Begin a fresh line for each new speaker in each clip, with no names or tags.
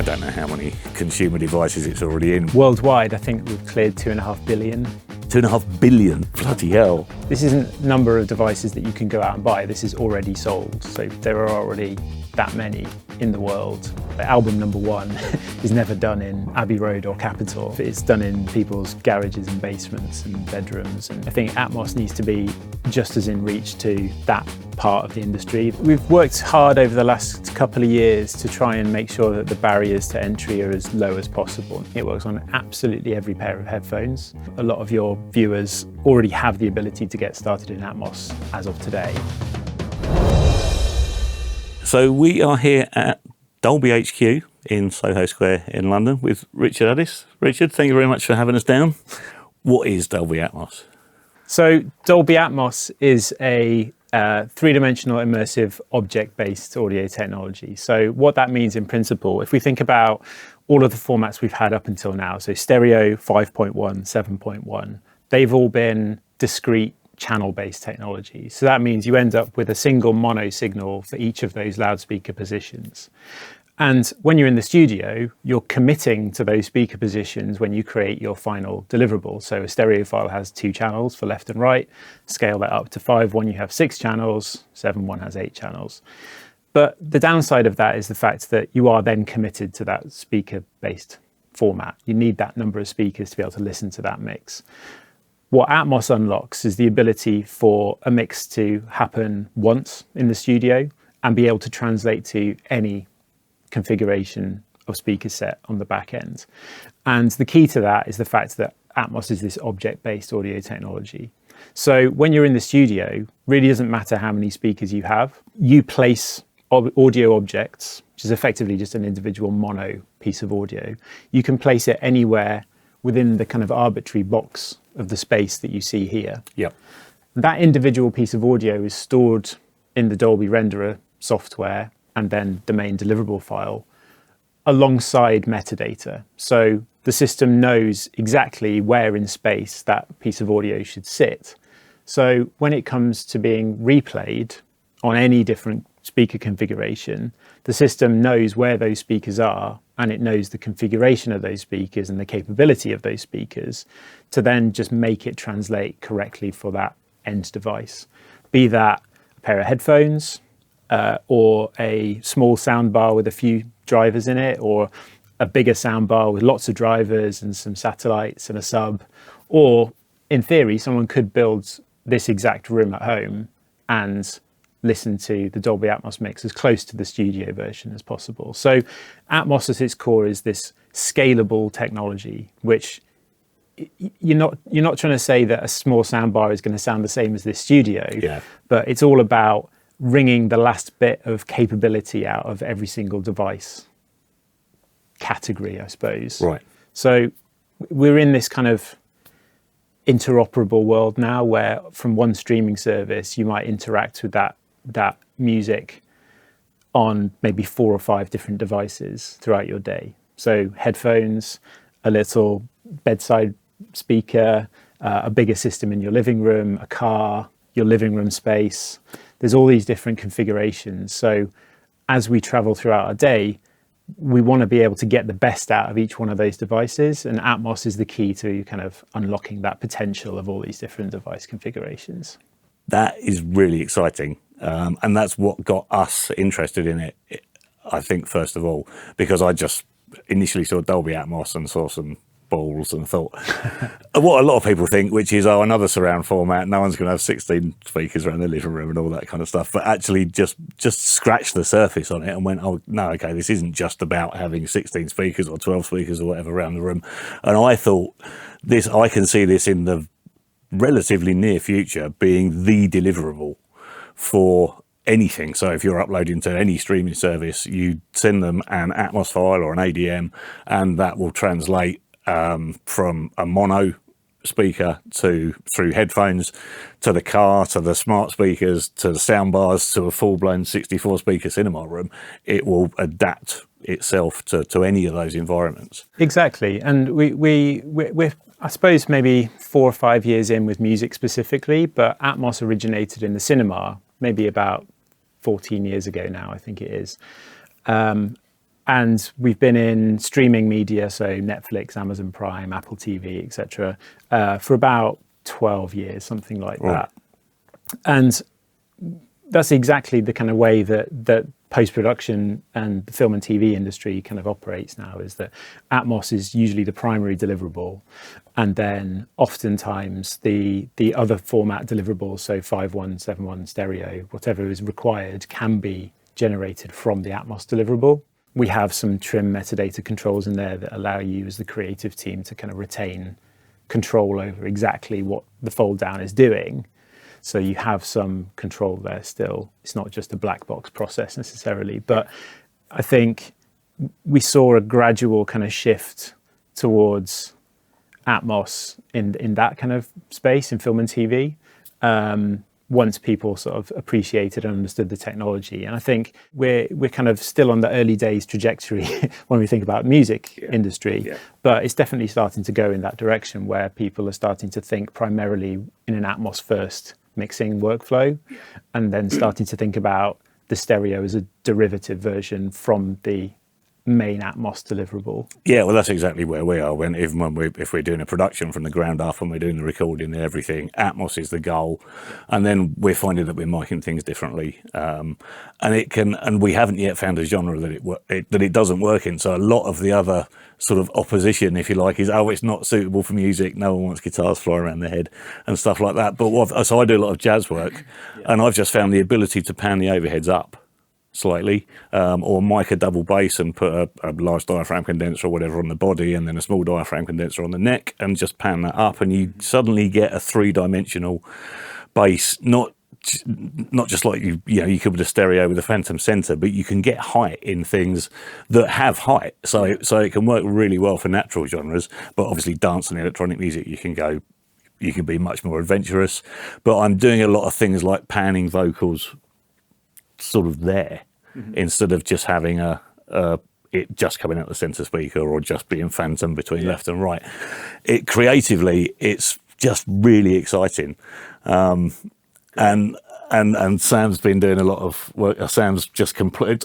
I don't know how many consumer devices it's already in.
Worldwide, I think we've cleared 2.5 billion.
2.5 billion, bloody hell.
This isn't a number of devices that you can go out and buy, this is already sold. So there are already that many in the world. Album number 1 is never done in Abbey Road or Capitol. It's done in people's garages and basements and bedrooms. And I think Atmos needs to be just as in reach to that part of the industry. We've worked hard over the last couple of years to try and make sure that the barriers to entry are as low as possible. It works on absolutely every pair of headphones. A lot of your viewers already have the ability to get started in Atmos as of today.
So we are here at Dolby HQ in Soho Square in London with Richard Addis. Richard, thank you very much for having us down. What is Dolby Atmos?
So Dolby Atmos is a three-dimensional immersive object-based audio technology. So what that means in principle, if we think about all of the formats we've had up until now, so stereo, 5.1, 7.1, they've all been discrete channel-based technology. So that means you end up with a single mono signal for each of those loudspeaker positions. And when you're in the studio, you're committing to those speaker positions when you create your final deliverable. So a stereo file has 2 channels for left and right. Scale that up to 5.1, you have 6 channels, 7.1 has 8 channels. But the downside of that is the fact that you are then committed to that speaker-based format. You need that number of speakers to be able to listen to that mix. What Atmos unlocks is the ability for a mix to happen once in the studio and be able to translate to any configuration of speaker set on the back end. And the key to that is the fact that Atmos is this object-based audio technology. So when you're in the studio, really doesn't matter how many speakers you have. You place audio objects, which is effectively just an individual mono piece of audio. You can place it anywhere within the kind of arbitrary box of the space that you see here.
Yep.
That individual piece of audio is stored in the Dolby renderer software and then the main deliverable file alongside metadata. So the system knows exactly where in space that piece of audio should sit. So when it comes to being replayed on any different speaker configuration, the system knows where those speakers are and it knows the configuration of those speakers and the capability of those speakers to then just make it translate correctly for that end device. Be that a pair of headphones, or a small soundbar with a few drivers in it, or a bigger soundbar with lots of drivers and some satellites and a sub. Or in theory, someone could build this exact room at home and listen to the Dolby Atmos mix as close to the studio version as possible. So Atmos at its core is this scalable technology, which you're not trying to say that a small soundbar is going to sound the same as this studio, but it's all about wringing the last bit of capability out of every single device category, I suppose.
Right.
So we're in this kind of interoperable world now where from one streaming service, you might interact with that music on maybe 4 or 5 different devices throughout your day. So headphones, a little bedside speaker, a bigger system in your living room, a car, your living room space. There's all these different configurations. So as we travel throughout our day, we want to be able to get the best out of each one of those devices, and Atmos is the key to kind of unlocking that potential of all these different device configurations.
That is really exciting. And that's what got us interested in it, I think, first of all, because I just initially saw Dolby Atmos and saw some balls and thought what a lot of people think, which is, oh, another surround format, no one's going to have 16 speakers around their living room and all that kind of stuff. But actually just scratched the surface on it and went, oh, no, okay, this isn't just about having 16 speakers or 12 speakers or whatever around the room. And I thought I can see this in the relatively near future being the deliverable for anything. So if you're uploading to any streaming service, you send them an Atmos file or an ADM, and that will translate from a mono speaker through headphones to the car, to the smart speakers, to the sound bars, to a full-blown 64 speaker cinema room. It will adapt itself to any of those environments.
Exactly. And we're I suppose maybe 4 or 5 years in with music specifically, but Atmos originated in the cinema maybe about 14 years ago now, I think it is. And And we've been in streaming media, so Netflix, Amazon Prime, Apple TV, etc., for about 12 years, something like that. And that's exactly the kind of way that post-production and the film and TV industry kind of operates now, is that Atmos is usually the primary deliverable. And then oftentimes the other format deliverables, so 5.1, 7.1 stereo, whatever is required, can be generated from the Atmos deliverable. We have some trim metadata controls in there that allow you as the creative team to kind of retain control over exactly what the fold down is doing. So you have some control there still. It's not just a black box process necessarily, but I think we saw a gradual kind of shift towards Atmos in that kind of space in film and TV. Once people sort of appreciated and understood the technology. And I think we're kind of still on the early days trajectory when we think about music industry, but it's definitely starting to go in that direction where people are starting to think primarily in an Atmos first mixing workflow, and then starting to think about the stereo as a derivative version from the main Atmos deliverable.
Yeah, well, that's exactly where we are. If we're doing a production from the ground up and we're doing the recording and everything, Atmos is the goal, and then we're finding that we're miking things differently, and we haven't yet found a genre that it doesn't work in. So a lot of the other sort of opposition, if you like, is it's not suitable for music. No one wants guitars flying around their head and stuff like that. But so I do a lot of jazz work, and I've just found the ability to pan the overheads up slightly, or mic a double bass and put a large diaphragm condenser or whatever on the body, and then a small diaphragm condenser on the neck, and just pan that up, and you suddenly get a three-dimensional bass. Not just like you could with a stereo with a phantom center, but you can get height in things that have height. So it can work really well for natural genres, but obviously dance and electronic music, you can be much more adventurous. But I'm doing a lot of things like panning vocals sort of there, instead of just having it just coming out the center speaker or just being phantom between left and right. Creatively, it's just really exciting. And Sam's been doing a lot of work. Sam's just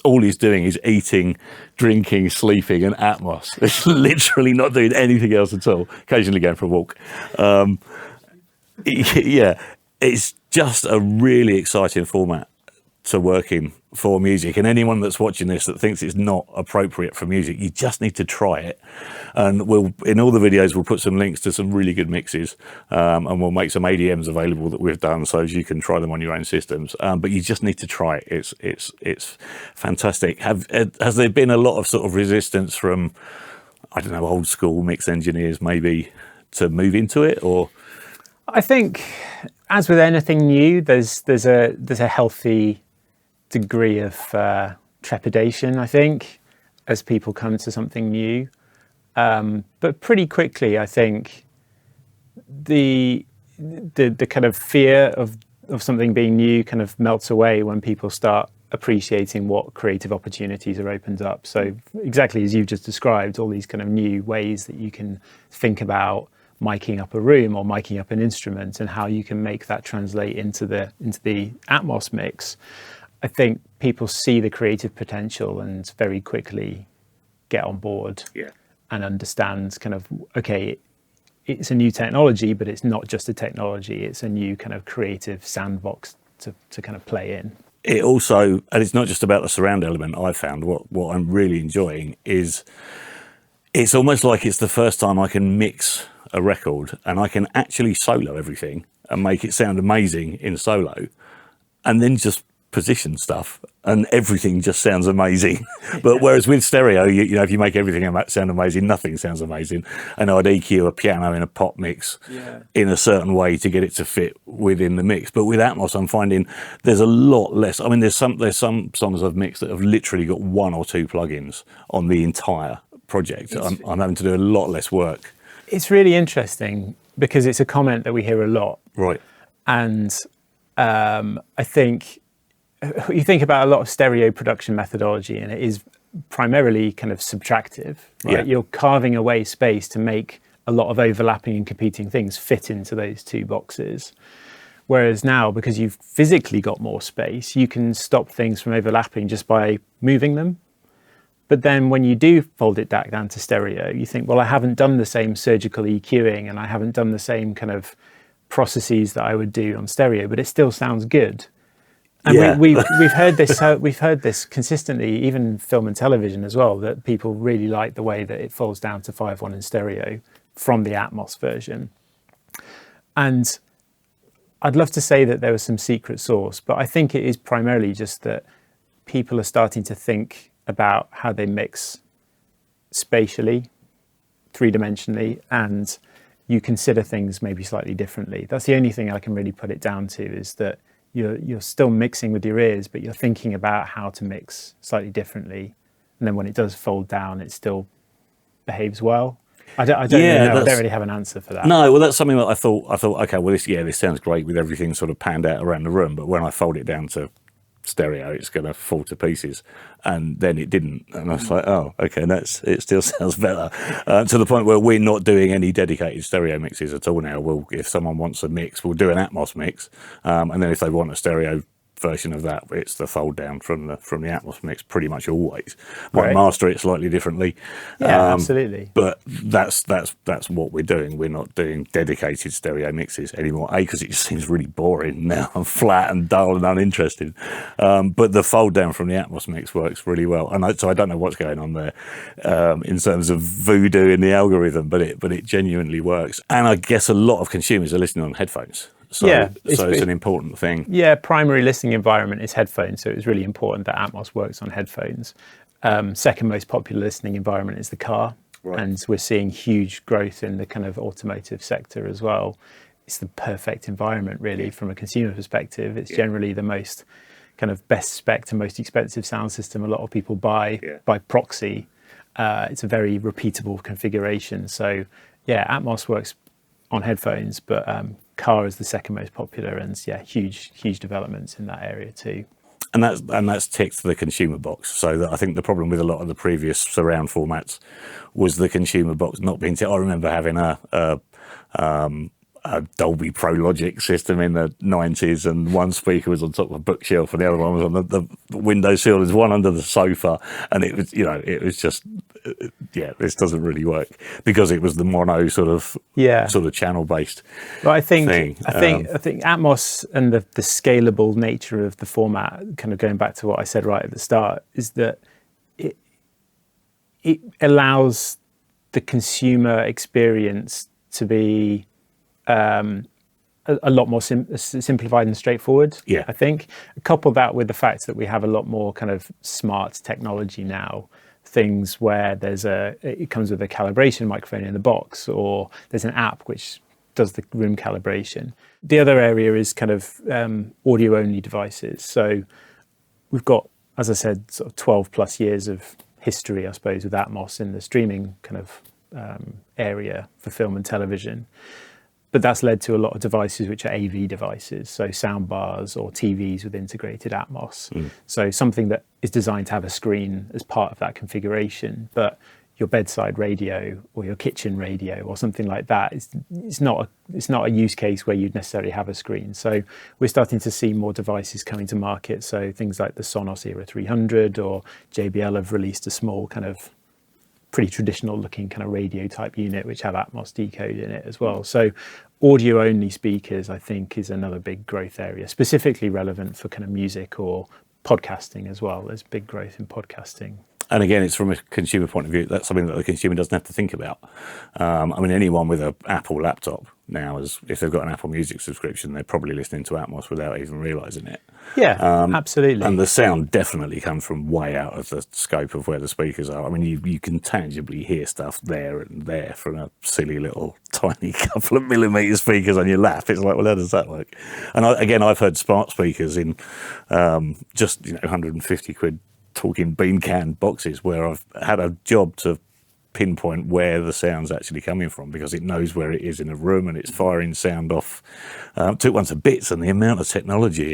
all he's doing is eating, drinking, sleeping, and Atmos. It's literally not doing anything else at all. Occasionally going for a walk. It's just a really exciting format to work in for music, and anyone that's watching this that thinks it's not appropriate for music, you just need to try it. And in all the videos we'll put some links to some really good mixes, and we'll make some ADMs available that we've done so you can try them on your own systems, but you just need to try it. It's fantastic. Has there been a lot of sort of resistance from, I don't know, old school mix engineers maybe to move into it? Or
I think, as with anything new, there's a healthy degree of trepidation, I think, as people come to something new. But pretty quickly, I think the kind of fear of something being new kind of melts away when people start appreciating what creative opportunities are opened up. So exactly as you've just described, all these kind of new ways that you can think about miking up a room or miking up an instrument and how you can make that translate into the Atmos mix. I think people see the creative potential and very quickly get on board and understand kind of, okay, it's a new technology, but it's not just a technology, it's a new kind of creative sandbox to kind of play in.
It also, and it's not just about the surround element, I found what I'm really enjoying is it's almost like it's the first time I can mix a record and I can actually solo everything and make it sound amazing in solo, and then just position stuff and everything just sounds amazing. But whereas with stereo, you know, if you make everything sound amazing, nothing sounds amazing. And I'd EQ a piano in a pop mix in a certain way to get it to fit within the mix. But with Atmos, I'm finding there's a lot less. I mean, there's some songs I've mixed that have literally got one or two plugins on the entire project. I'm having to do a lot less work.
It's really interesting because it's a comment that we hear a lot.
Right.
And I think you think about a lot of stereo production methodology, and it is primarily kind of subtractive, right? Yeah. You're carving away space to make a lot of overlapping and competing things fit into those two boxes. Whereas now, because you've physically got more space, you can stop things from overlapping just by moving them. But then when you do fold it back down to stereo, you think, well, I haven't done the same surgical EQing and I haven't done the same kind of processes that I would do on stereo, but it still sounds good. And we've heard this. We've heard this consistently, even in film and television as well. That people really like the way that it folds down to 5.1 in stereo from the Atmos version. And I'd love to say that there was some secret sauce, but I think it is primarily just that people are starting to think about how they mix spatially, three-dimensionally, and you consider things maybe slightly differently. That's the only thing I can really put it down to, is that you're still mixing with your ears, but you're thinking about how to mix slightly differently. And then when it does fold down, it still behaves well. I don't really know. I don't really have an answer for that.
No, well, that's something that I thought, okay, well, this sounds great with everything sort of panned out around the room, but when I fold it down to stereo, it's going to fall to pieces. And then it didn't. And I was like, oh, okay, it still sounds better. To the point where we're not doing any dedicated stereo mixes at all now. If someone wants a mix, we'll do an Atmos mix. And then if they want a stereo version of that, it's the fold down from the Atmos mix pretty much always. Might master it slightly differently.
Yeah, absolutely.
But that's what we're doing. We're not doing dedicated stereo mixes anymore. Because it just seems really boring now and flat and dull and uninteresting. But the fold down from the Atmos mix works really well. And so I don't know what's going on there in terms of voodoo in the algorithm, but it genuinely works. And I guess a lot of consumers are listening on headphones. So it's an important thing.
Yeah, primary listening environment is headphones, so it's really important that Atmos works on headphones. Second most popular listening environment is the car, and we're seeing huge growth in the kind of automotive sector as well. It's the perfect environment, really, from a consumer perspective. It's generally the most kind of best spec and most expensive sound system a lot of people buy by proxy. It's a very repeatable configuration. So, yeah, Atmos works on headphones, but car is the second most popular, and huge developments in that area too.
And that's ticked the consumer box. So I think the problem with a lot of the previous surround formats was the consumer box not being ticked. I remember having a Dolby Pro Logic system in the 90s, and one speaker was on top of a bookshelf and the other one was on the windowsill. There's one under the sofa, and it was just this doesn't really work because it was the mono sort of channel based.
Well, I think Atmos and the scalable nature of the format, kind of going back to what I said right at the start, is that it allows the consumer experience to be a lot more simplified and straightforward. I think couple that with the fact that we have a lot more kind of smart technology now, things where it comes with a calibration microphone in the box, or there's an app which does the room calibration. The other area is kind of audio only devices. So we've got, as I said, sort of 12 plus years of history, I suppose, with Atmos in the streaming kind of area for film and television. But that's led to a lot of devices which are AV devices, so sound bars or TVs with integrated Atmos. So something that is designed to have a screen as part of that configuration, but your bedside radio or your kitchen radio or something like that, it's not a use case where you'd necessarily have a screen. So we're starting to see more devices coming to market. So things like the Sonos Era 300 or JBL have released a small kind of pretty traditional looking kind of radio type unit which have Atmos decode in it as well. So audio only speakers, I think, is another big growth area, specifically relevant for kind of music or podcasting as well. There's big growth in podcasting.
And again, it's from a consumer point of view, that's something that the consumer doesn't have to think about. I mean, anyone with an Apple laptop now, if they've got an Apple Music subscription, they're probably listening to Atmos without even realising it.
Yeah, absolutely.
And the sound definitely comes from way out of the scope of where the speakers are. I mean, you can tangibly hear stuff there and there from a silly little tiny couple of millimetre speakers on your lap. It's like, well, how does that work? And I've heard smart speakers in just 150 quid talking bean can boxes where I've had a job to pinpoint where the sound's actually coming from because it knows where it is in a room and it's firing sound off to one to bits. And the amount of technology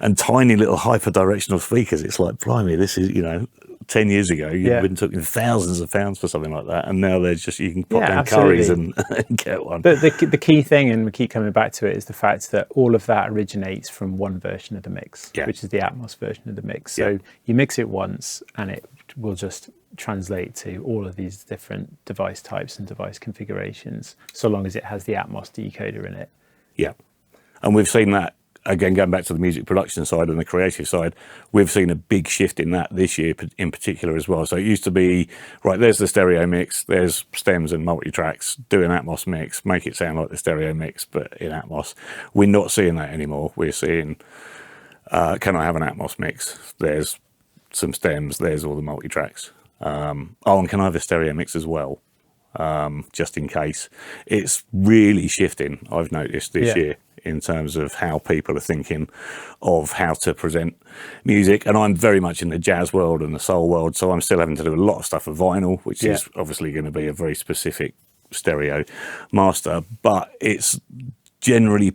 and tiny little hyper-directional speakers, it's like, blimey, this is, 10 years ago, you'd been talking thousands of pounds for something like that, and now they're just, you can pop down curries and get one.
But the key thing, and we keep coming back to it, is the fact that all of that originates from one version of the mix, which is the Atmos version of the mix. So you mix it once and it will just translate to all of these different device types and device configurations, so long as it has the Atmos decoder in it.
Yeah. And we've seen that, again, going back to the music production side and the creative side, we've seen a big shift in that this year in particular as well. So it used to be, right, there's the stereo mix, there's stems and multi-tracks, do an Atmos mix, make it sound like the stereo mix, but in Atmos. We're not seeing that anymore. We're seeing, can I have an Atmos mix? There's some stems, there's all the multi-tracks. And can I have a stereo mix as well? Just in case. It's really shifting, I've noticed this year, in terms of how people are thinking of how to present music. And I'm very much in the jazz world and the soul world, so I'm still having to do a lot of stuff with vinyl, which is obviously going to be a very specific stereo master. But it's generally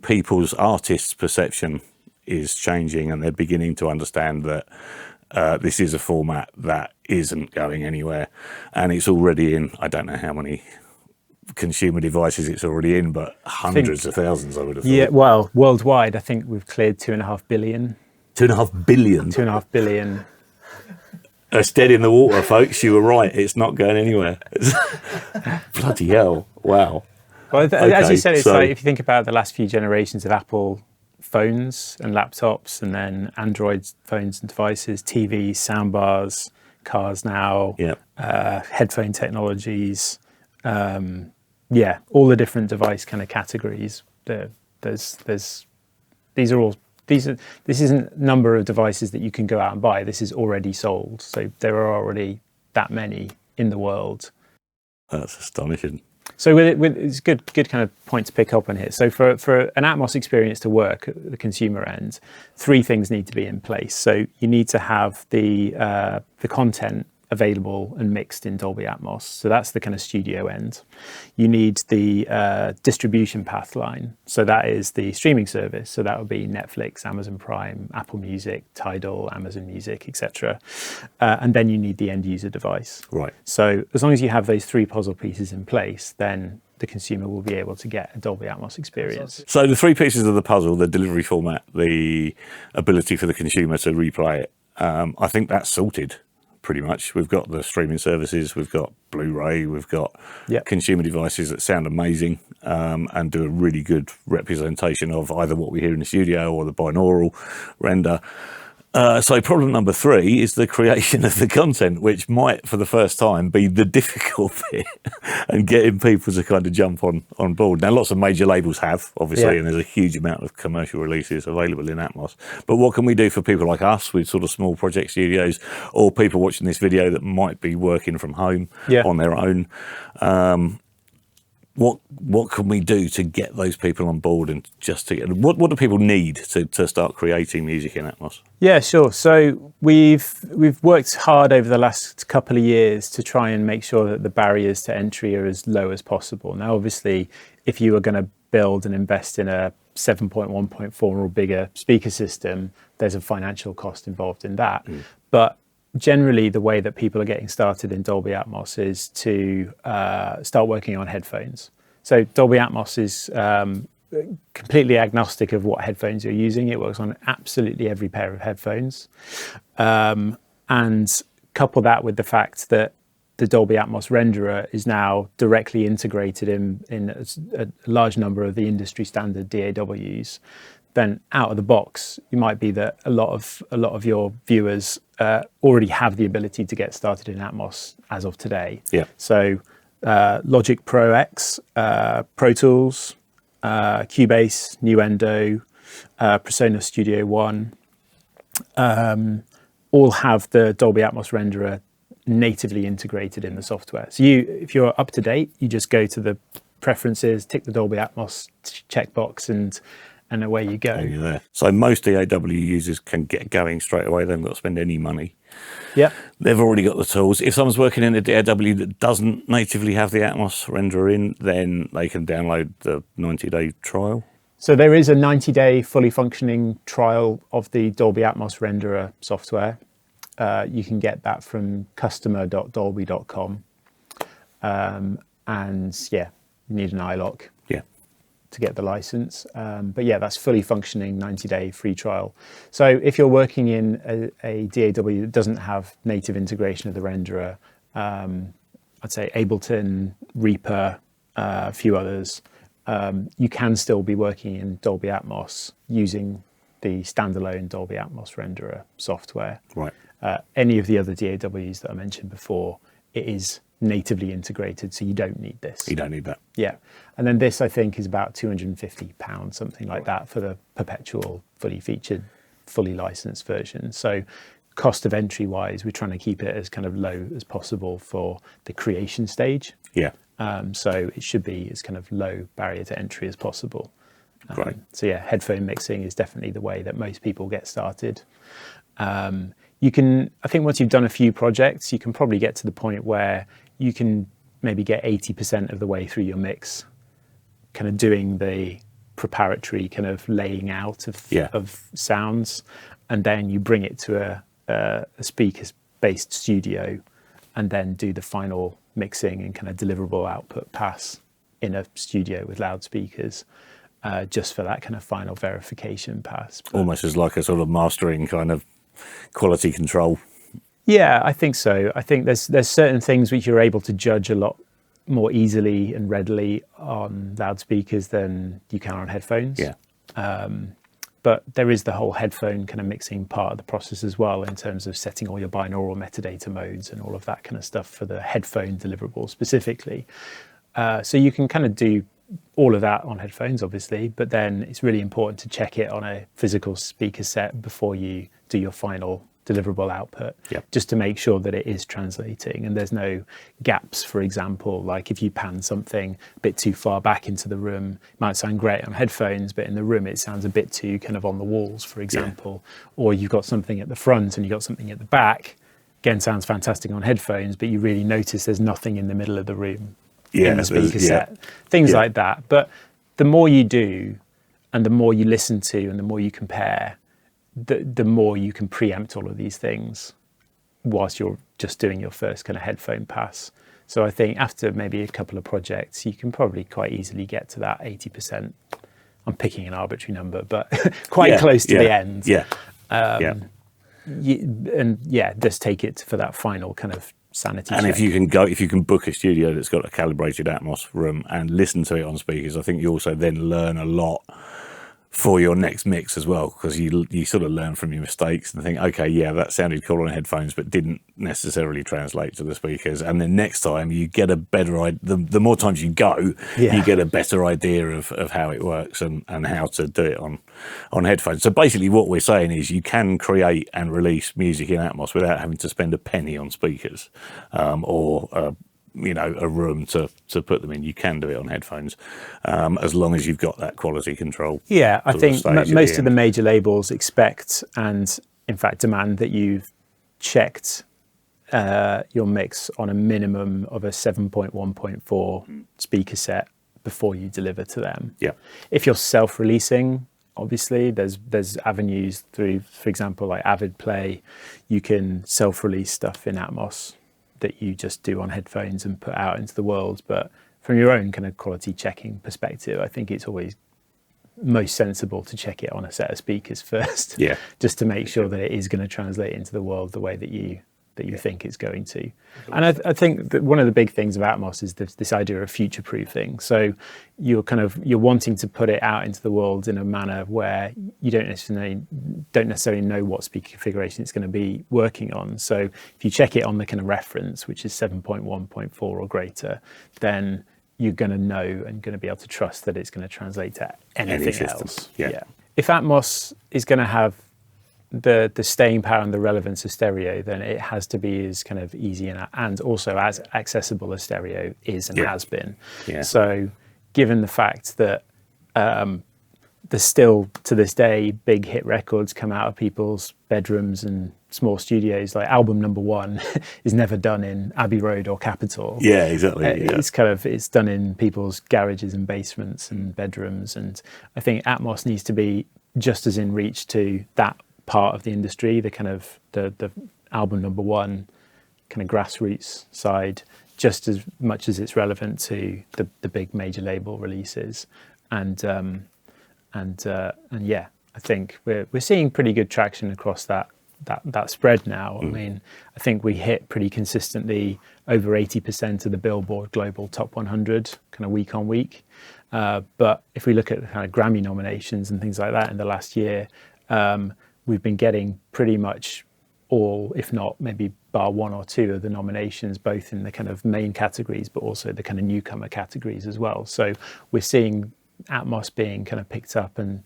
artists' perception is changing, and they're beginning to understand that this is a format that isn't going anywhere, and it's already in, I don't know how many consumer devices it's already in, but hundreds of thousands, I would have thought.
Yeah, well, worldwide, I think we've cleared 2.5 billion.
2.5 billion?
2.5 billion.
It's dead in the water, folks. You were right. It's not going anywhere. Bloody hell. Wow.
Well, as you said, it's like, if you think about the last few generations of Apple phones and laptops, and then Android phones and devices, TVs, soundbars, cars now, headphone technologies, all the different device kind of categories. This isn't number of devices that you can go out and buy. This is already sold. So there are already that many in the world.
That's astonishing.
So it's a good kind of point to pick up on here. So for an Atmos experience to work at the consumer end, 3 things need to be in place. So you need to have the content available and mixed in Dolby Atmos. So that's the kind of studio end. You need the distribution path line. So that is the streaming service. So that would be Netflix, Amazon Prime, Apple Music, Tidal, Amazon Music, etc. And then you need the end user device.
Right.
So as long as you have those 3 puzzle pieces in place, then the consumer will be able to get a Dolby Atmos experience.
So the 3 pieces of the puzzle, the delivery format, the ability for the consumer to replay it, I think that's sorted. Pretty much. We've got the streaming services, we've got Blu-ray, we've got consumer devices that sound amazing and do a really good representation of either what we hear in the studio or the binaural render. So problem number 3 is the creation of the content, which might, for the first time, be the difficult bit and getting people to kind of jump on board. Now, lots of major labels have, obviously, and there's a huge amount of commercial releases available in Atmos. But what can we do for people like us with sort of small project studios, or people watching this video that might be working from home on their own? What can we do to get those people on board, and just to get, what do people need to start creating music in Atmos? Yeah,
sure. So we've worked hard over the last couple of years to try and make sure that the barriers to entry are as low as possible. Now, obviously, if you are going to build and invest in a 7.1.4 or bigger speaker system, there's a financial cost involved in that. But generally, the way that people are getting started in Dolby Atmos is to start working on headphones. So Dolby Atmos is completely agnostic of what headphones you're using. It works on absolutely every pair of headphones. And couple that with the fact that the Dolby Atmos renderer is now directly integrated in a large number of the industry standard DAWs, then out of the box, it might be that a lot of your viewers already have the ability to get started in Atmos as of today. So Logic Pro X, Pro Tools, Cubase, Nuendo, Presonus Studio One, all have the Dolby Atmos renderer natively integrated in the software. So if you're up to date, you just go to the preferences, tick the Dolby Atmos checkbox, and away you go.
There. So most DAW users can get going straight away. They haven't got to spend any money. They've already got the tools. If someone's working in a DAW that doesn't natively have the Atmos renderer in, then they can download the 90-day trial.
So there is a 90-day fully functioning trial of the Dolby Atmos renderer software. You can get that from customer.dolby.com. And you need an iLock. to get the license. But yeah, that's fully functioning 90-day free trial. So if you're working in a DAW that doesn't have native integration of the renderer, I'd say Ableton, Reaper, a few others, you can still be working in Dolby Atmos using the standalone Dolby Atmos renderer software.
Right.
Any of the other DAWs that I mentioned before, it is natively integrated, so you don't need this.
You don't need that.
Yeah. And then this, I think, is about £250, something like that, for the perpetual, fully featured, fully licensed version. So cost of entry wise, we're trying to keep it as kind of low as possible for the creation stage.
Yeah.
So it should be as kind of low barrier to entry as possible.
Right.
So yeah, headphone mixing is definitely the way that most people get started. You can, I think once you've done a few projects, you can probably get to the point where you can maybe get 80% of the way through your mix, kind of doing the preparatory kind of laying out of sounds, and then you bring it to a speakers-based studio, and then do the final mixing and kind of deliverable output pass in a studio with loudspeakers, just for that kind of final verification pass. But
almost as like a sort of mastering kind of quality control.
yeah, I think so. I think there's certain things which you're able to judge a lot more easily and readily on loudspeakers than you can on headphones.
Yeah.
But there is the whole headphone kind of mixing part of the process as well, in terms of setting all your binaural metadata modes and all of that kind of stuff for the headphone deliverable specifically. So you can kind of do all of that on headphones, obviously, but then it's really important to check it on a physical speaker set before you do your final deliverable output, just to make sure that it is translating and there's no gaps. For example, like if you pan something a bit too far back into the room, it might sound great on headphones, but in the room it sounds a bit too kind of on the walls, for example. Or you've got something at the front and you've got something at the back, again, sounds fantastic on headphones, but you really notice there's nothing in the middle of the room in the speaker set, things like that. But the more you do and the more you listen to and the more you compare, the more you can preempt all of these things whilst you're just doing your first kind of headphone pass. So I think after maybe a couple of projects, you can probably quite easily get to that 80%. I'm picking an arbitrary number, but quite close to the end. Just take it for that final kind of sanity
and
check.
if you can book a studio that's got a calibrated Atmos room and listen to it on speakers, I think you also then learn a lot for your next mix as well, because you sort of learn from your mistakes and think, okay, yeah, that sounded cool on headphones but didn't necessarily translate to the speakers, and then next time you get a better idea. The more times you go, you get a better idea of how it works and how to do it on headphones. So basically what we're saying is you can create and release music in Atmos without having to spend a penny on speakers or a room to put them in. You can do it on headphones, as long as you've got that quality control.
Yeah, I think most of the major labels expect and in fact demand that you've checked your mix on a minimum of a 7.1.4 speaker set before you deliver to them.
Yeah.
If you're self-releasing, obviously there's avenues through, for example, like Avid Play. You can self-release stuff in Atmos that you just do on headphones and put out into the world. But from your own kind of quality checking perspective, I think it's always most sensible to check it on a set of speakers first, just to make sure that it is going to translate into the world the way that you think it's going to. And I think that one of the big things of Atmos is this idea of future-proofing. So you're wanting to put it out into the world in a manner where you don't necessarily know what speaker configuration it's going to be working on. So if you check it on the kind of reference, which is 7.1.4 or greater, then you're going to know and going to be able to trust that it's going to translate to anything else. Yeah. If Atmos is going to have the staying power and the relevance of stereo, then it has to be as kind of easy and also as accessible as stereo is and has been. So given the fact that there's still to this day big hit records come out of people's bedrooms and small studios, like album number 1 is never done in Abbey Road or Capitol. It's done in people's garages and basements and bedrooms, and I think Atmos needs to be just as in reach to that part of the industry, the kind of the album number 1 kind of grassroots side, just as much as it's relevant to the big major label releases. and yeah, I think we're seeing pretty good traction across that spread now. I mean, I think we hit pretty consistently over 80% of the Billboard Global Top 100 kind of week on week. But if we look at the kind of Grammy nominations and things like that in the last year, we've been getting pretty much all, if not maybe bar one or two of the nominations, both in the kind of main categories, but also the kind of newcomer categories as well. So we're seeing Atmos being kind of picked up, and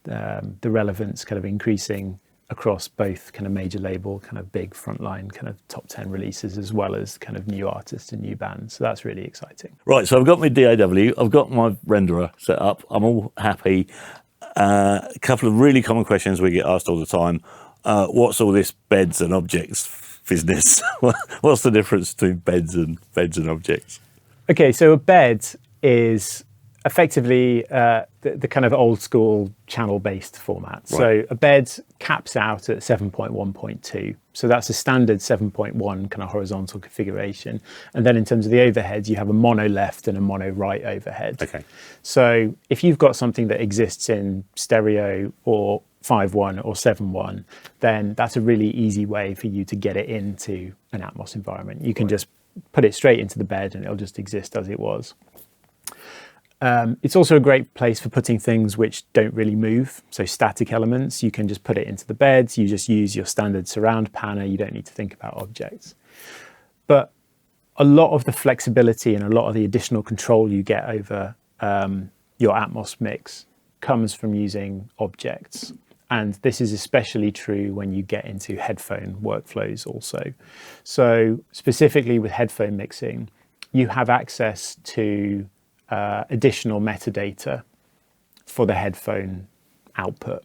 the relevance kind of increasing across both kind of major label, kind of big frontline kind of top 10 releases, as well as kind of new artists and new bands. So that's really exciting.
Right, so I've got my DAW, I've got my renderer set up, I'm all happy. A couple of really common questions we get asked all the time. What's all this beds and objects business? What's the difference between beds and objects?
Okay, so a bed is effectively the kind of old school channel-based format. Right. So a bed caps out at 7.1.2. So that's a standard 7.1 kind of horizontal configuration. And then in terms of the overheads, you have a mono left and a mono right overhead. Okay. So if you've got something that exists in stereo or 5.1 or 7.1, then that's a really easy way for you to get it into an Atmos environment. You can just put it straight into the bed and it'll just exist as it was. It's also a great place for putting things which don't really move. So static elements, you can just put it into the beds. You just use your standard surround panner. You don't need to think about objects. But a lot of the flexibility and a lot of the additional control you get over your Atmos mix comes from using objects. And this is especially true when you get into headphone workflows also. So specifically with headphone mixing, you have access to additional metadata for the headphone output.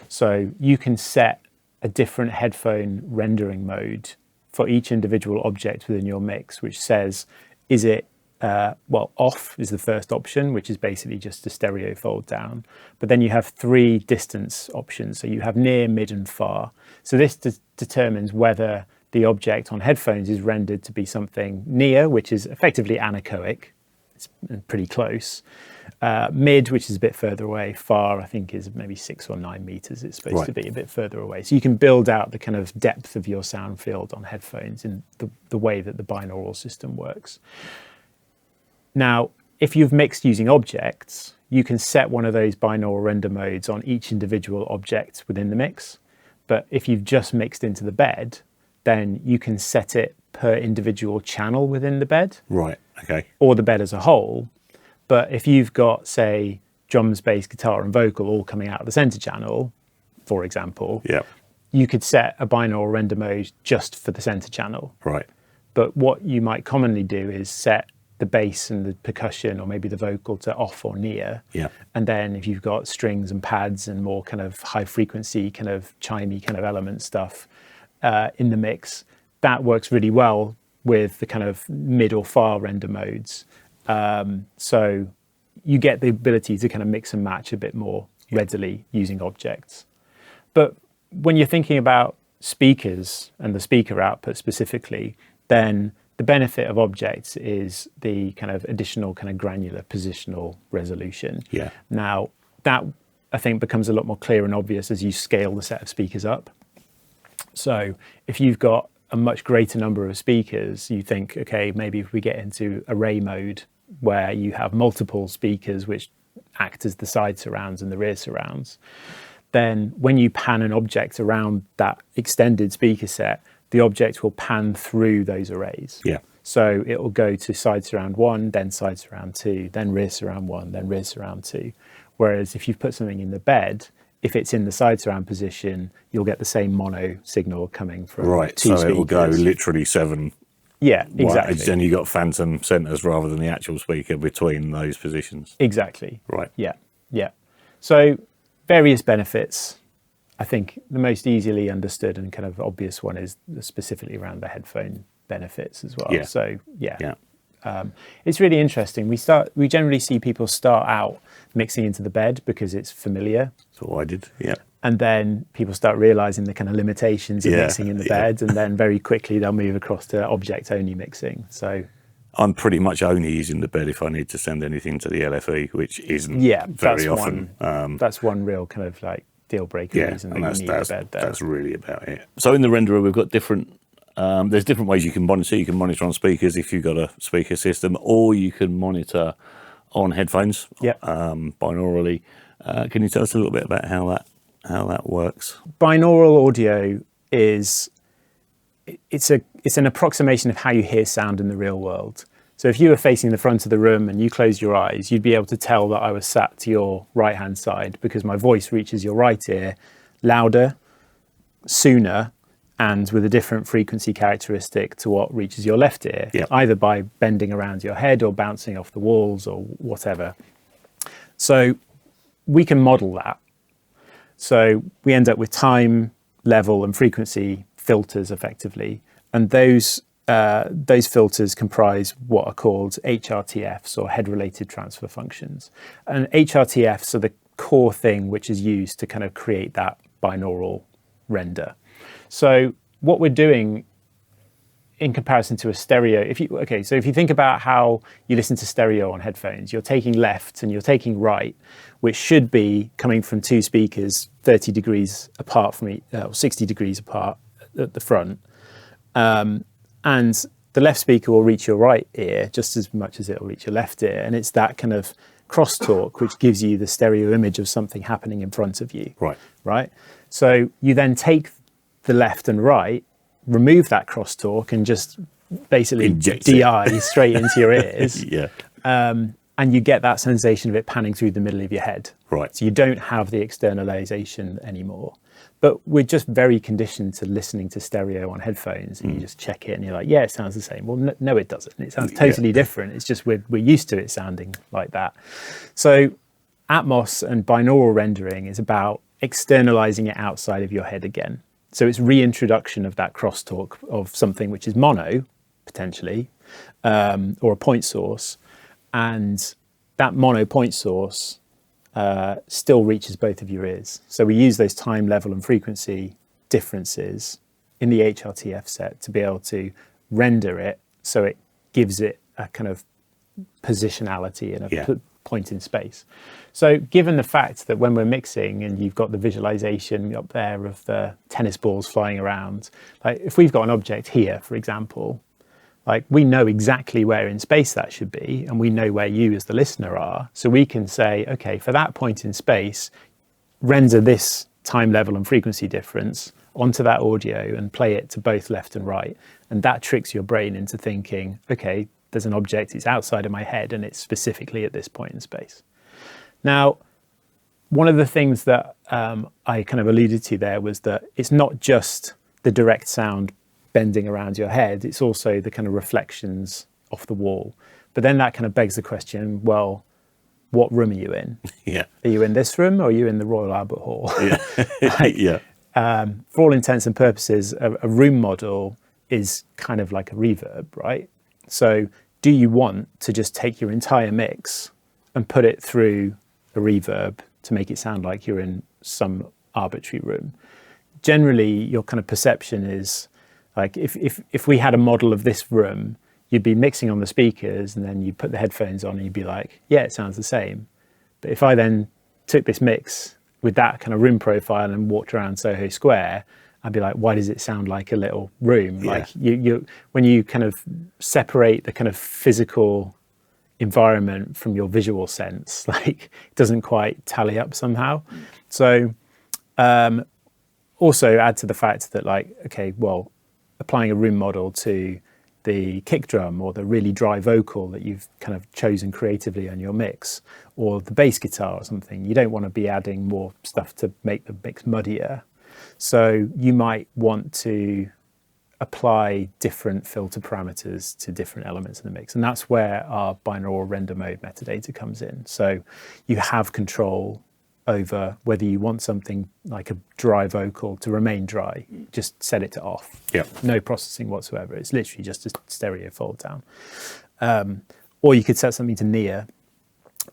So you can set a different headphone rendering mode for each individual object within your mix, which says, is it, off is the first option, which is basically just a stereo fold down. But then you have 3 distance options. So you have near, mid, and far. So this determines whether the object on headphones is rendered to be something near, which is effectively anechoic. It's pretty close. Mid, which is a bit further away. Far, I think, is maybe 6 or 9 meters. It's supposed to be a bit further away. So you can build out the kind of depth of your sound field on headphones in the way that the binaural system works. Now, if you've mixed using objects, you can set one of those binaural render modes on each individual object within the mix. But if you've just mixed into the bed, then you can set it per individual channel within the bed. Right, okay. Or the bed as a whole. But if you've got, say, drums, bass, guitar, and vocal all coming out of the center channel, for example, you could set a binaural render mode just for the center channel. Right. But what you might commonly do is set the bass and the percussion or maybe the vocal to off or near. Yeah. And then if you've got strings and pads and more kind of high frequency, kind of chimey kind of element stuff in the mix, that works really well with the kind of mid or far render modes. So you get the ability to kind of mix and match a bit more readily using objects. But when you're thinking about speakers and the speaker output specifically, then the benefit of objects is the kind of additional kind of granular positional resolution. Yeah. Now, that I think becomes a lot more clear and obvious as you scale the set of speakers up. So if you've got a much greater number of speakers, you think, okay, maybe if we get into array mode where you have multiple speakers which act as the side surrounds and the rear surrounds, then when you pan an object around that extended speaker set, the object will pan through those arrays. Yeah. So it will go to side surround 1, then side surround 2, then rear surround 1, then rear surround 2. Whereas if you've put something in the bed, if it's in the side surround position, you'll get the same mono signal coming from 2 speakers. So it will go literally 7. Yeah, exactly. Then you got phantom centers rather than the actual speaker between those positions. Exactly. Right. Yeah, yeah. So various benefits. I think the most easily understood and kind of obvious one is specifically around the headphone benefits as well. Yeah. So yeah. It's really interesting. We generally see people start out mixing into the bed because it's familiar. That's what I did. Yeah. And then people start realizing the kind of limitations of mixing in the bed, and then very quickly they'll move across to object only mixing. So
I'm pretty much only using the bed if I need to send anything to the LFE, which isn't very often.
That's one real kind of like deal breaker reason that you need a bed there.
That's really about it. So in the renderer, we've got different. There's different ways you can monitor. You can monitor on speakers if you've got a speaker system, or you can monitor on headphones. Binaurally. Can you tell us a little bit about how that works?
Binaural audio is it's an approximation of how you hear sound in the real world. So if you were facing the front of the room and you closed your eyes, you'd be able to tell that I was sat to your right-hand side because my voice reaches your right ear louder, sooner, and with a different frequency characteristic to what reaches your left ear, either by bending around your head or bouncing off the walls or whatever. So we can model that. So we end up with time, level, and frequency filters effectively, and those filters comprise what are called HRTFs, or head-related transfer functions. And HRTFs are the core thing which is used to kind of create that binaural render. So what we're doing in comparison to a stereo, if you think about how you listen to stereo on headphones, you're taking left and you're taking right, which should be coming from two speakers 30 degrees apart from 60 degrees apart at the front. And the left speaker will reach your right ear just as much as it will reach your left ear. And it's that kind of crosstalk which gives you the stereo image of something happening in front of you. Right. So you then take the left and right, remove that crosstalk and just basically
inject
DI straight into your ears. And you get that sensation of it panning through the middle of your head. So you don't have the externalization anymore. But we're just very conditioned to listening to stereo on headphones, and you just check it and you're like, yeah, it sounds the same. Well, no, it doesn't. It sounds totally different. It's just we're used to it sounding like that. So Atmos and binaural rendering is about externalizing it outside of your head again. So it's reintroduction of that crosstalk of something which is mono, potentially, or a point source. And that mono point source still reaches both of your ears. So we use those time, level, and frequency differences in the HRTF set to be able to render it so it gives it a kind of positionality and a point in space. So given the fact that when we're mixing and you've got the visualization up there of the tennis balls flying around, like if we've got an object here, for example, like we know exactly where in space that should be, and we know where you as the listener are. So we can say, okay, for that point in space, render this time, level, and frequency difference onto that audio and play it to both left and right. And that tricks your brain into thinking, okay, there's an object, it's outside of my head, and it's specifically at this point in space. Now, one of the things that I kind of alluded to there was that it's not just the direct sound bending around your head, it's also the kind of reflections off the wall. But then that kind of begs the question, well, what room are you in? Are you in this room or are you in the Royal Albert Hall? For all intents and purposes, a room model is kind of like a reverb, right? So do you want to just take your entire mix and put it through a reverb to make it sound like you're in some arbitrary room? Generally, your kind of perception is, like if we had a model of this room, you'd be mixing on the speakers and then you put the headphones on and you'd be like, yeah, it sounds the same. But if I then took this mix with that kind of room profile and walked around Soho Square, I'd be like, why does it sound like a little room? Like you when you kind of separate the kind of physical environment from your visual sense, like it doesn't quite tally up somehow. So also add to the fact that, like, okay, well, applying a room model to the kick drum or the really dry vocal that you've kind of chosen creatively on your mix, or the bass guitar or something, you don't want to be adding more stuff to make the mix muddier. So you might want to apply different filter parameters to different elements in the mix. And that's where our binaural render mode metadata comes in. So you have control over whether you want something like a dry vocal to remain dry, just set it to off. No processing whatsoever. It's literally just a stereo fold down. Or you could set something to near.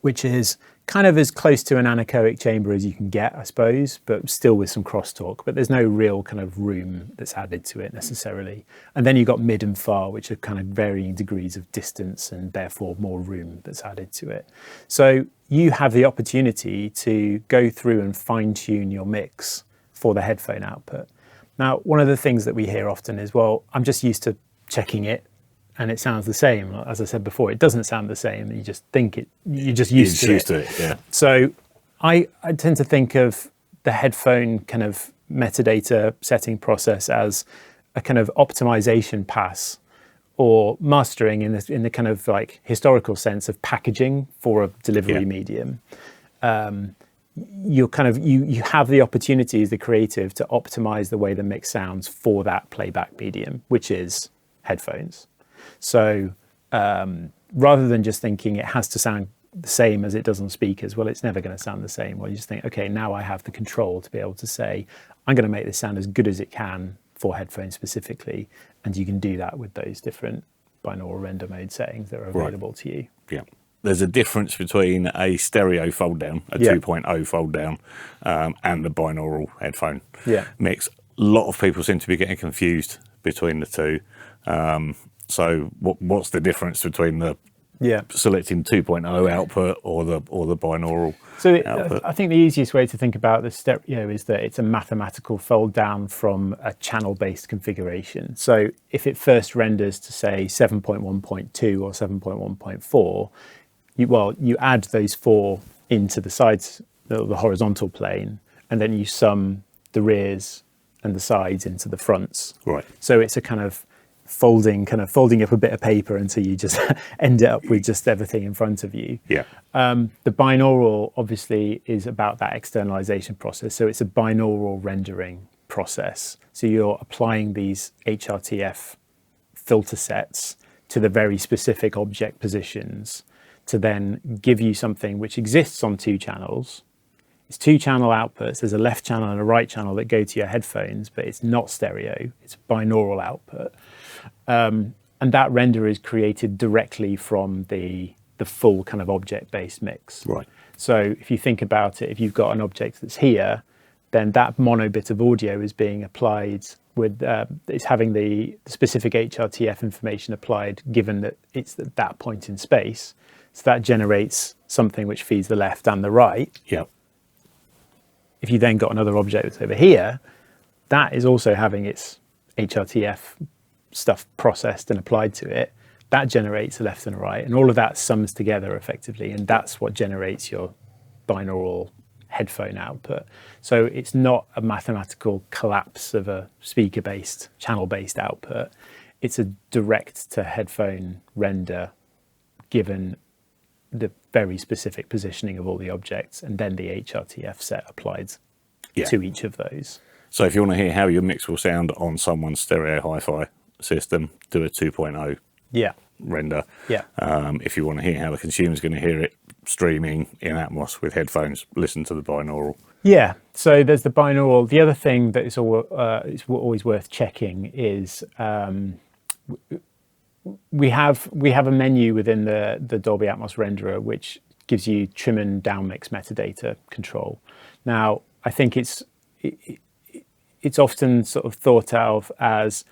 which is kind of as close to an anechoic chamber as you can get, I suppose, but still with some crosstalk. But there's no real kind of room that's added to it necessarily. And then you've got mid and far, which are kind of varying degrees of distance and therefore more room that's added to it. So you have the opportunity to go through and fine tune your mix for the headphone output. Now, one of the things that we hear often is, well, I'm just used to checking it and it sounds the same. As I said before, it doesn't sound the same. You just think it, you're just used to it.
Yeah.
So I tend to think of the headphone kind of metadata setting process as a kind of optimization pass or mastering in the kind of like historical sense of packaging for a delivery medium. You have the opportunity as the creative to optimize the way the mix sounds for that playback medium, which is headphones. So rather than just thinking it has to sound the same as it does on speakers, well, it's never going to sound the same. Well, you just think, okay, now I have the control to be able to say, I'm going to make this sound as good as it can for headphones specifically. And you can do that with those different binaural render mode settings that are available to you.
Yeah. There's a difference between a stereo fold down, a 2.0 fold down, and the binaural headphone mix. A lot of people seem to be getting confused between the two. So what's the difference between the selecting 2.0 output or the binaural output?
I think the easiest way to think about the stereo is that it's a mathematical fold down from a channel-based configuration. So if it first renders to say 7.1.2 or 7.1.4, you add those four into the sides, the horizontal plane, and then you sum the rears and the sides into the fronts.
Right.
So it's a kind of folding up a bit of paper until you just end up with just everything in front of you.
Yeah.
The binaural obviously is about that externalization process. So it's a binaural rendering process. So you're applying these HRTF filter sets to the very specific object positions to then give you something which exists on two channels. It's two channel outputs. There's a left channel and a right channel that go to your headphones, but it's not stereo. It's binaural output. And that render is created directly from the full kind of object-based mix.
Right.
So if you think about it, if you've got an object that's here, then that mono bit of audio is being applied with, it's having the specific HRTF information applied given that it's at that point in space. So that generates something which feeds the left and the right.
Yeah.
If you then got another object that's over here, that is also having its HRTF stuff processed and applied to it. That generates a left and a right, and all of that sums together effectively, and that's what generates your binaural headphone output. So it's not a mathematical collapse of a speaker-based, channel-based output. It's a direct to headphone render given the very specific positioning of all the objects, and then the HRTF set applied to each of those.
So if you want to hear how your mix will sound on someone's stereo hi-fi system, do a 2.0 render.
Yeah.
If you want to hear how the consumer's going to hear it streaming in Atmos with headphones, listen to the binaural.
Yeah, so there's the binaural. The other thing that is always worth checking is we have a menu within the Dolby Atmos renderer which gives you trim and downmix metadata control. Now, I think it's often sort of thought of as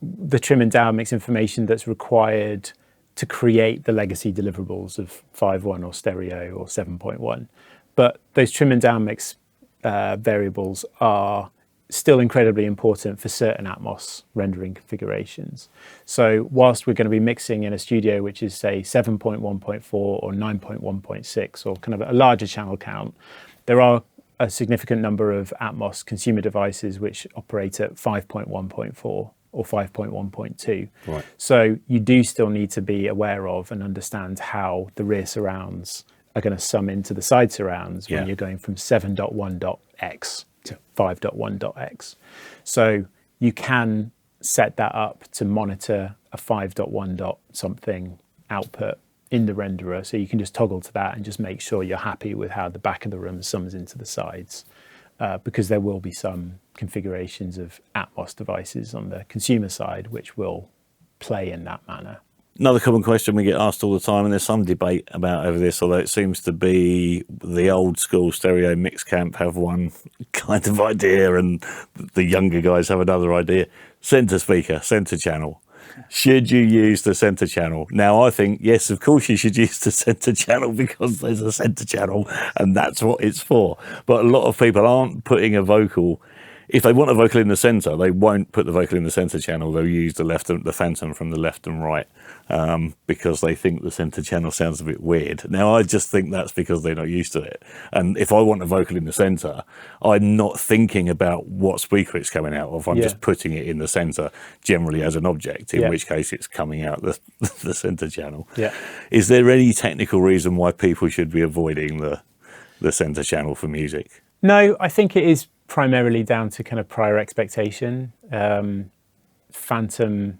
the trim and downmix information that's required to create the legacy deliverables of 5.1 or stereo or 7.1. But those trim and downmix variables are still incredibly important for certain Atmos rendering configurations. So whilst we're going to be mixing in a studio which is say 7.1.4 or 9.1.6 or kind of a larger channel count, there are a significant number of Atmos consumer devices which operate at 5.1.4 or 5.1.2. Right. So you do still need to be aware of and understand how the rear surrounds are going to sum into the side surrounds when you're going from 7.1.x to 5.1.x. So you can set that up to monitor a 5.1 something output in the renderer. So you can just toggle to that and just make sure you're happy with how the back of the room sums into the sides. Because there will be some configurations of Atmos devices on the consumer side which will play in that manner.
Another common question we get asked all the time, and there's some debate about over this, although it seems to be the old school stereo mix camp have one kind of idea and the younger guys have another idea. Centre speaker, centre channel. Should you use the centre channel? Now, I think, yes, of course you should use the centre channel because there's a centre channel and that's what it's for. But a lot of people aren't putting a vocal. If they want a vocal in the centre, they won't put the vocal in the centre channel. They'll use the phantom from the left and right because they think the centre channel sounds a bit weird. Now, I just think that's because they're not used to it. And if I want a vocal in the centre, I'm not thinking about what speaker it's coming out of. I'm just putting it in the centre, generally as an object, in which case it's coming out the centre channel.
Yeah.
Is there any technical reason why people should be avoiding the centre channel for music?
No, I think it is primarily down to kind of prior expectation. Phantom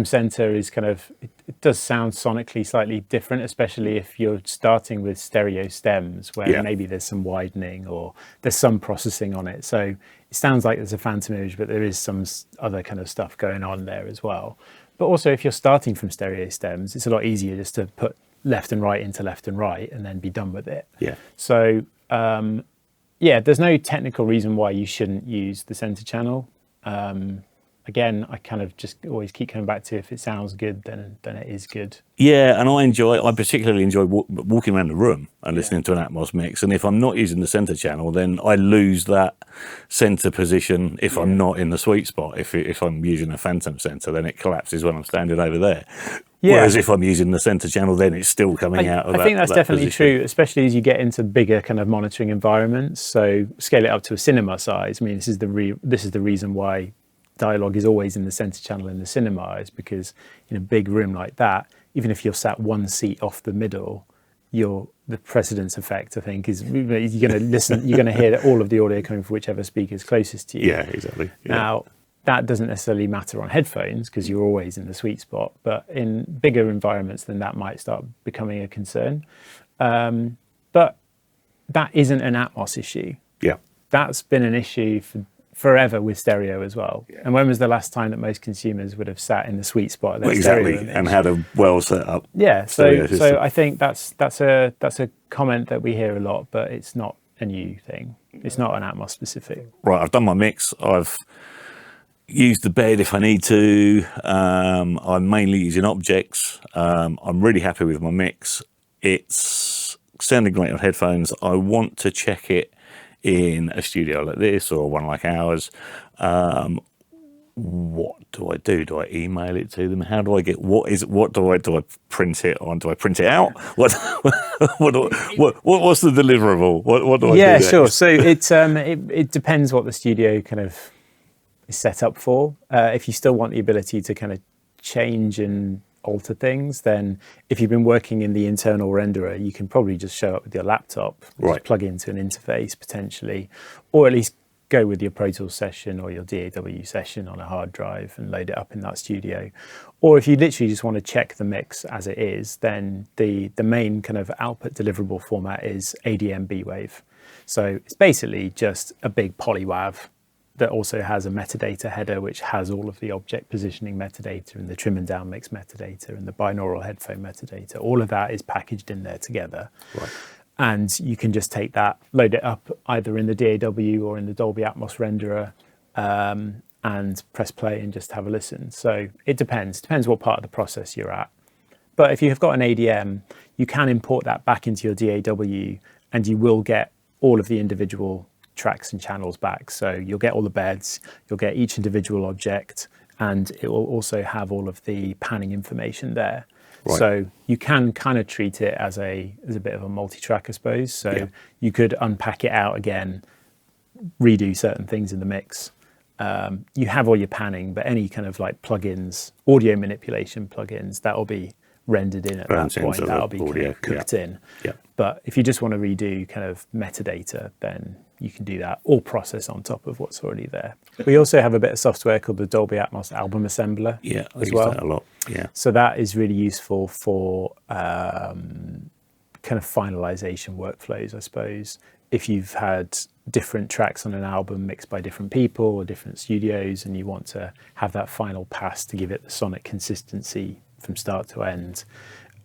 center is kind of, it does sound sonically slightly different, especially if you're starting with stereo stems where maybe there's some widening or there's some processing on it. So it sounds like there's a phantom image, but there is some other kind of stuff going on there as well. But also if you're starting from stereo stems, it's a lot easier just to put left and right into left and right and then be done with it.
Yeah.
So yeah, there's no technical reason why you shouldn't use the center channel. Again, I kind of just always keep coming back to if it sounds good, then it is good.
Yeah, and I particularly enjoy walking around the room and listening to an Atmos mix. And if I'm not using the center channel, then I lose that center position if I'm not in the sweet spot. If I'm using a phantom center, then it collapses when I'm standing over there. Yeah. Whereas if I'm using the center channel, then it's still coming out of that.
I think that's definitely
position.
true, especially as you get into bigger kind of monitoring environments. So scale it up to a cinema size. I mean, this is the reason why dialogue is always in the center channel in the cinema, is because in a big room like that, even if you're sat one seat off the middle, the precedence effect, I think, is you're going to listen, you're going to hear all of the audio coming from whichever speaker is closest to you.
Yeah, exactly. Yeah.
Now, that doesn't necessarily matter on headphones because you're always in the sweet spot, but in bigger environments, then that might start becoming a concern. But that isn't an Atmos issue.
Yeah.
That's been an issue for forever with stereo as well. Yeah. And when was the last time that most consumers would have sat in the sweet spot of their stereo image?
And had a well set up.
Yeah, so I think that's a comment that we hear a lot, but it's not a new thing. It's not an Atmos specific.
Right, I've done my mix. I've used the bed if I need to. I'm mainly using objects. I'm really happy with my mix. It's sounding great on headphones. I want to check it in a studio like this or one like ours. What do I do? Do I email it to them? How do I get, do I print it on? Do I print it out? What's the deliverable? What do I do?
Yeah, sure. So it depends what the studio kind of is set up for. If you still want the ability to kind of change and alter things, then if you've been working in the internal renderer, you can probably just show up with your laptop, just plug into an interface potentially, or at least go with your Pro Tools session or your DAW session on a hard drive and load it up in that studio. Or if you literally just want to check the mix as it is, then the main kind of output deliverable format is ADM B-Wave. So it's basically just a big polywav that also has a metadata header, which has all of the object positioning metadata and the trim and down mix metadata and the binaural headphone metadata. All of that is packaged in there together. Right. And you can just take that, load it up either in the DAW or in the Dolby Atmos renderer, and press play and just have a listen. So it depends what part of the process you're at. But if you have got an ADM, you can import that back into your DAW and you will get all of the individual tracks and channels back. So you'll get all the beds, you'll get each individual object, and it will also have all of the panning information there. Right. So you can kind of treat it as a bit of a multi-track, I suppose. So you could unpack it out again, redo certain things in the mix. You have all your panning, but any kind of like plugins, audio manipulation plugins, that will be rendered in at that point. That'll be kind of cooked in. Yeah. But if you just want to redo kind of metadata, then you can do that or process on top of what's already there. We also have a bit of software called the Dolby Atmos Album Assembler as well. That a lot. Yeah. So that is really useful for kind of finalization workflows, I suppose. If you've had different tracks on an album mixed by different people or different studios and you want to have that final pass to give it the sonic consistency from start to end,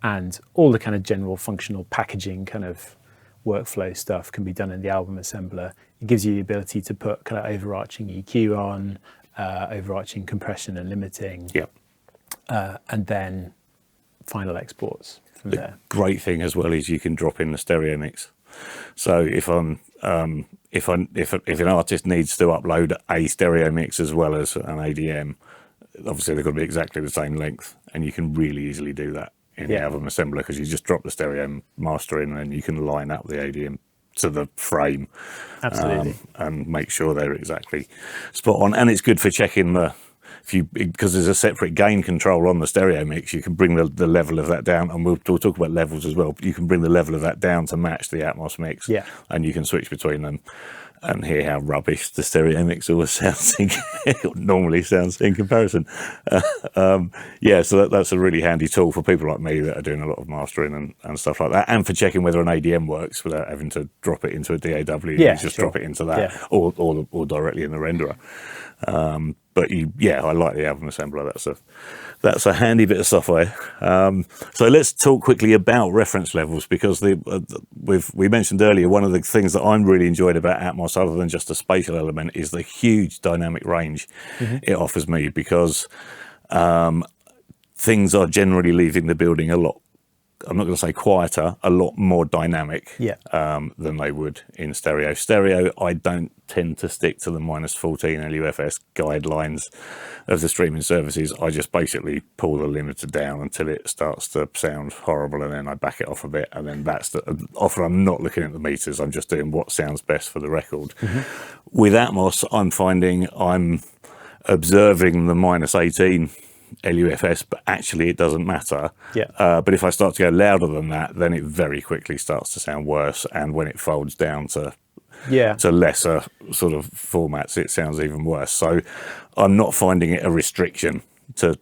and all the kind of general functional packaging kind of workflow stuff can be done in the album assembler. It gives you the ability to put kind of overarching EQ on, overarching compression and limiting,
Yep.
And then final exports from there.
Great thing as well is you can drop in the stereo mix. So if an artist needs to upload a stereo mix as well as an ADM, obviously they've got to be exactly the same length, and you can really easily do that in the album assembler, because you just drop the stereo master in and you can line up the ADM to the frame.
Absolutely.
And make sure they're exactly spot on. And it's good for checking because there's a separate gain control on the stereo mix, you can bring the level of that down, and we'll talk about levels as well, but you can bring the level of that down to match the Atmos mix, and you can switch between them and hear how rubbish the stereo mix always sounds normally sounds in comparison. So that's a really handy tool for people like me that are doing a lot of mastering and stuff like that, and for checking whether an ADM works without having to drop it into a DAW. You just drop it into that, or directly in the renderer. But I like the album assembler. That's a handy bit of software. So let's talk quickly about reference levels, because we mentioned earlier, one of the things that I'm really enjoyed about Atmos, other than just the spatial element, is the huge dynamic range it offers me, because things are generally leaving the building a lot, I'm not going to say quieter, a lot more dynamic than they would in stereo. Stereo, I don't tend to stick to the -14 LUFS guidelines of the streaming services. I just basically pull the limiter down until it starts to sound horrible, and then I back it off a bit, and then often I'm not looking at the meters, I'm just doing what sounds best for the record. With Atmos, I'm finding I'm observing the -18 LUFS, but actually it doesn't matter. But if I start to go louder than that, then it very quickly starts to sound worse, and when it folds down to lesser sort of formats, it sounds even worse. So I'm not finding it a restriction to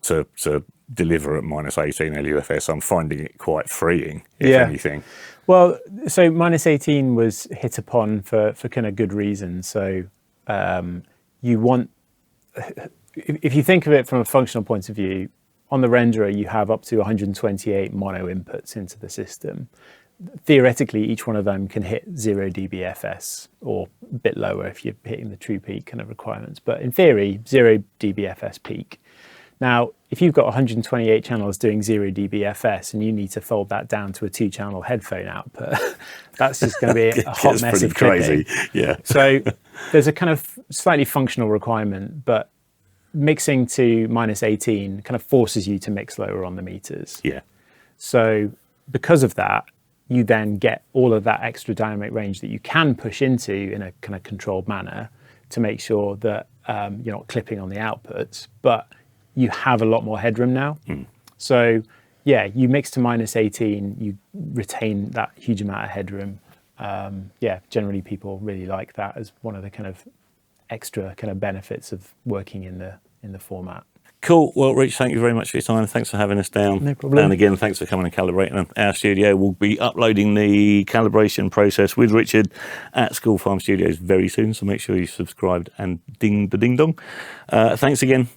deliver at -18 LUFS. I'm finding it quite freeing, if anything.
Well, so -18 was hit upon for kind of good reason. So you want, if you think of it from a functional point of view, on the renderer you have up to 128 mono inputs into the system. Theoretically, each one of them can hit 0 dBFS, or a bit lower if you're hitting the true peak kind of requirements. But in theory, 0 dBFS peak. Now, if you've got 128 channels doing 0 dBFS and you need to fold that down to a 2-channel headphone output, that's just going to be a hot mess of
crazy.
So there's a kind of slightly functional requirement, but mixing to -18 kind of forces you to mix lower on the meters. So because of that, you then get all of that extra dynamic range that you can push into in a kind of controlled manner to make sure that you're not clipping on the outputs, but you have a lot more headroom now. So you mix to -18, you retain that huge amount of headroom. Generally people really like that as one of the kind of extra kind of benefits of working in the format.
Cool. Well, Rich, thank you very much for your time. Thanks for having us down.
No problem.
And again, thanks for coming and calibrating our studio. We'll be uploading the calibration process with Richard at School Farm Studios very soon, so make sure you subscribed and ding the ding dong. Thanks again,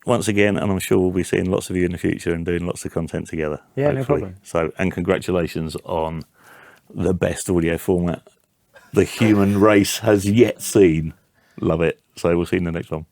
once again, and I'm sure we'll be seeing lots of you in the future and doing lots of content together.
Yeah, no problem.
So, and congratulations on the best audio format the human race has yet seen. Love it. So we'll see you in the next one.